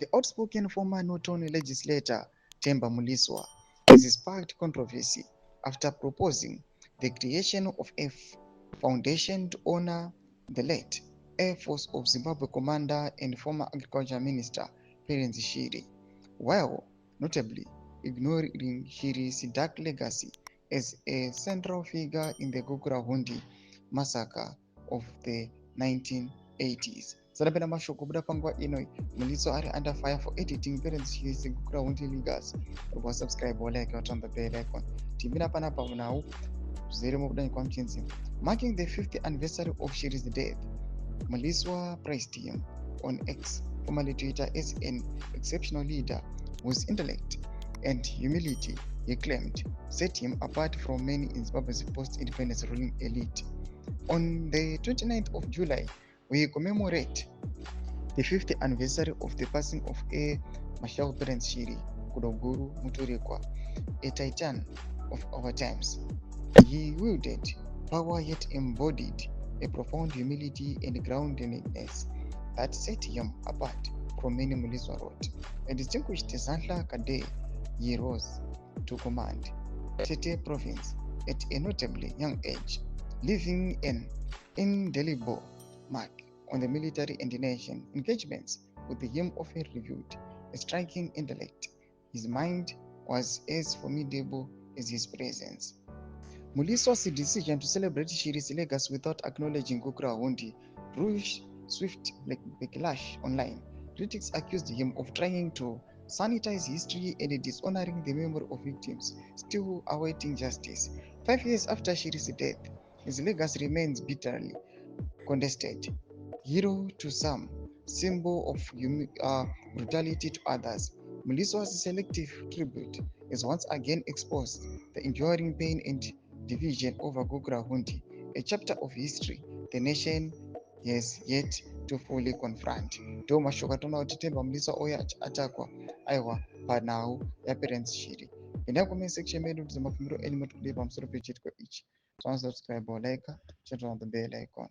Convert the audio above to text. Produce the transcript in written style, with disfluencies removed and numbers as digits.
The outspoken former Norton legislator Themba Muliswa has sparked controversy after proposing the creation of a foundation to honor the late Air Force of Zimbabwe commander and former Agriculture Minister Perence Shiri, while notably ignoring Shiri's dark legacy as a central figure in the Gukurahundi massacre of the 1980s. Sarabena mashoko buda panguva inoi Muliso ari under fire for editing Perence Shiri's Gukurahundi legacy. Subscribe like on the bell icon. Timbina panapa now marking the 50th anniversary of Shiri's death. Muliswa praised him on X, formerly Twitter, as an exceptional leader whose intellect and humility, he claimed, set him apart from many in Zimbabwe's post-independence ruling elite. On the 29th of July, we commemorate the 50th anniversary of the passing of Air Marshal Perence Shiri Kudoguru Muturekwa, a titan of our times. He wielded power yet embodied a profound humility and groundedness that set him apart from many. Muliswa wrote. A distinguished Zandla Kadei, he rose to command Tete province at a notably young age, leaving an indelible mark on the military and nation engagements with the aim of a reviewed, a striking intellect. His mind was as formidable as his presence. Muliswa's decision to celebrate Shiri's legacy without acknowledging Gukurahundi drew swift backlash online. Critics accused him of trying to sanitize history and dishonoring the memory of victims still awaiting justice. 5 years after Shiri's death, his legacy remains bitterly contested. Hero to some, symbol of brutality to others. Muliswa's selective tribute is once again exposed the enduring pain and division over Gukurahundi, a chapter of history the nation has yet to fully confront. Ndo mashoka tona kuti Themba Muliswa oya atakwa aiwa panhau yaPerence Shiri. Enda comment section medu kuti mafumiro eni mutikudipa pamusoro pechitiko ichi. So subscribe or like, turn on the bell icon.